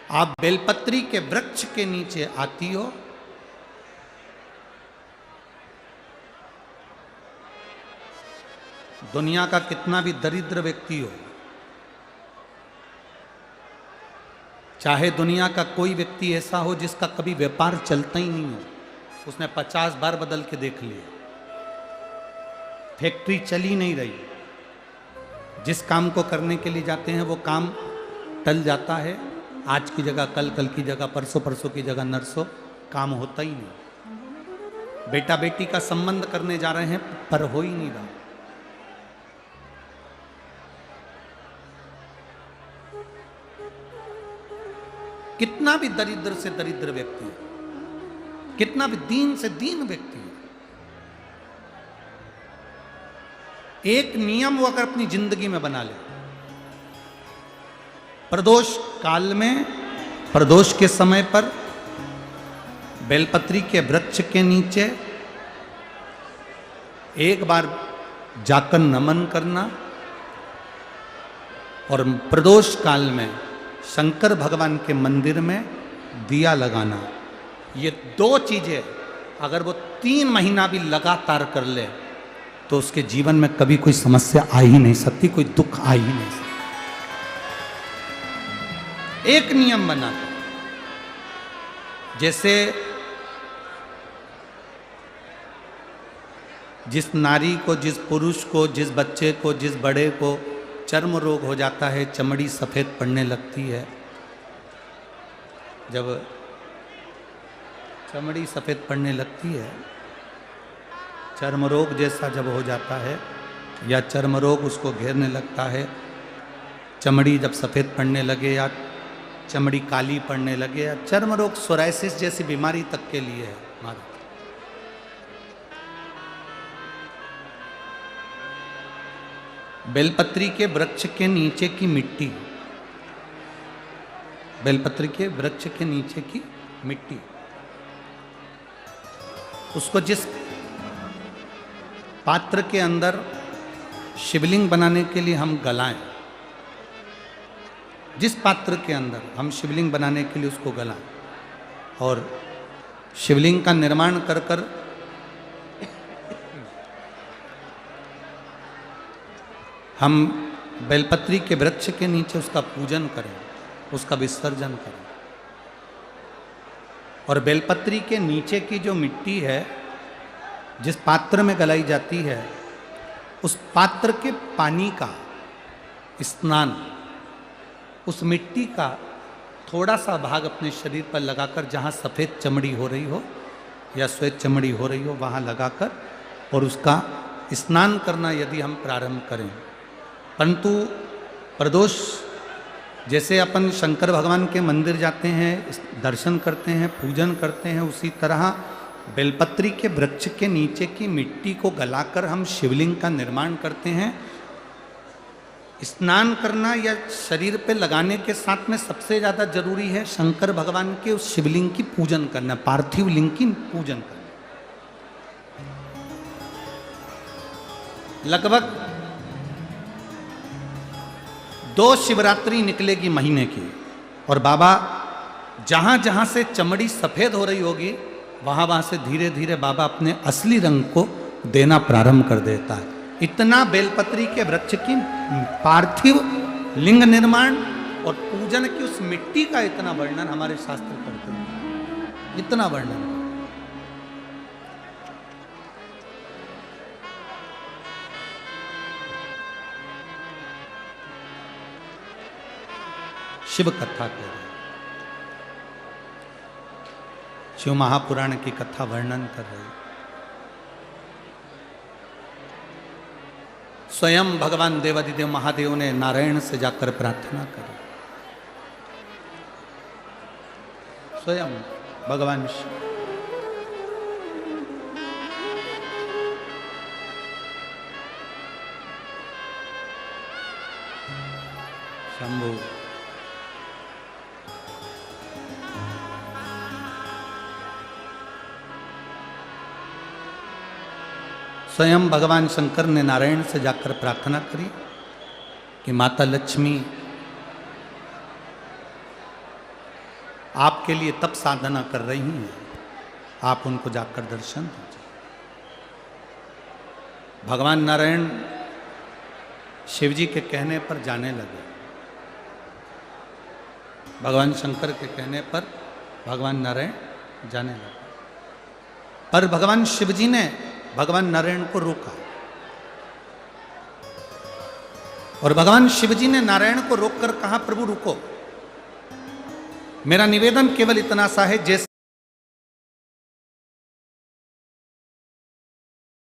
आप बेलपत्री के वृक्ष के नीचे आती हो, दुनिया का कितना भी दरिद्र व्यक्ति हो, चाहे दुनिया का कोई व्यक्ति ऐसा हो जिसका कभी व्यापार चलता ही नहीं हो, उसने 50 बार बदल के देख लिया, फैक्ट्री चली नहीं रही, जिस काम को करने के लिए जाते हैं वो काम टल जाता है, आज की जगह कल, कल की जगह परसों, परसों की जगह नरसों, काम होता ही नहीं। बेटा बेटी का संबंध करने जा रहे हैं पर हो ही नहीं रहा। कितना भी दरिद्र से दरिद्र व्यक्ति है, कितना भी दीन से दीन व्यक्ति है, एक नियम वो अगर अपनी जिंदगी में बना ले, प्रदोष काल में, प्रदोष के समय पर बेलपत्री के वृक्ष के नीचे एक बार जाकर नमन करना और प्रदोष काल में शंकर भगवान के मंदिर में दिया लगाना, ये दो चीजें अगर वो 3 महीना भी लगातार कर ले तो उसके जीवन में कभी कोई समस्या आ ही नहीं सकती, कोई दुख आ ही नहीं सकता। एक नियम बना, जैसे जिस नारी को, जिस पुरुष को, जिस बच्चे को, जिस बड़े को चर्म रोग हो जाता है, चमड़ी सफ़ेद पड़ने लगती है, जब चमड़ी सफ़ेद पड़ने लगती है, चर्म रोग जैसा जब हो जाता है या चर्म रोग उसको घेरने लगता है, चमड़ी जब सफ़ेद पड़ने लगे या चमड़ी काली पड़ने लगे या चर्म रोग सोराइसिस जैसी बीमारी तक के लिए है हमारा। बेलपत्री के वृक्ष के नीचे की मिट्टी, बेलपत्री के वृक्ष के नीचे की मिट्टी, उसको जिस पात्र के अंदर शिवलिंग बनाने के लिए हम गलाएं, जिस पात्र के अंदर हम शिवलिंग बनाने के लिए उसको गलाएं और शिवलिंग का निर्माण कर कर हम बेलपत्री के वृक्ष के नीचे उसका पूजन करें, उसका विसर्जन करें। और बेलपत्री के नीचे की जो मिट्टी है, जिस पात्र में गलाई जाती है, उस पात्र के पानी का स्नान, उस मिट्टी का थोड़ा सा भाग अपने शरीर पर लगाकर, जहाँ सफ़ेद चमड़ी हो रही हो या श्वेत चमड़ी हो रही हो वहाँ लगाकर और उसका स्नान करना यदि हम प्रारंभ करें। परंतु प्रदोष जैसे अपन शंकर भगवान के मंदिर जाते हैं, दर्शन करते हैं, पूजन करते हैं, उसी तरह बेलपत्री के वृक्ष के नीचे की मिट्टी को गलाकर हम शिवलिंग का निर्माण करते हैं। स्नान करना या शरीर पे लगाने के साथ में सबसे ज़्यादा जरूरी है शंकर भगवान के उस शिवलिंग की पूजन करना, पार्थिव लिंग की पूजन करना। लगभग 2 शिवरात्रि निकलेगी महीने की और बाबा जहाँ जहाँ से चमड़ी सफ़ेद हो रही होगी वहाँ से धीरे धीरे बाबा अपने असली रंग को देना प्रारंभ कर देता है। इतना बेलपत्री के वृक्ष की पार्थिव लिंग निर्माण और पूजन की उस मिट्टी का इतना वर्णन हमारे शास्त्र करते हैं, इतना वर्णन। शिव कथा कह रहे, शिव महापुराण की कथा वर्णन कर रहे। स्वयं भगवान देवादिदेव महादेव ने नारायण से जाकर प्रार्थना करी, स्वयं भगवान शिव। शंभु स्वयं भगवान शंकर ने नारायण से जाकर प्रार्थना करी कि माता लक्ष्मी आपके लिए तप साधना कर रही हैं, आप उनको जाकर दर्शन दीजिए। भगवान नारायण शिव जी के कहने पर जाने लगे। भगवान शंकर के कहने पर भगवान नारायण जाने लगे, पर भगवान शिव जी ने भगवान नारायण को रोका। और भगवान शिव जी ने नारायण को रोककर कहा, प्रभु रुको, मेरा निवेदन केवल इतना सा है, जैसे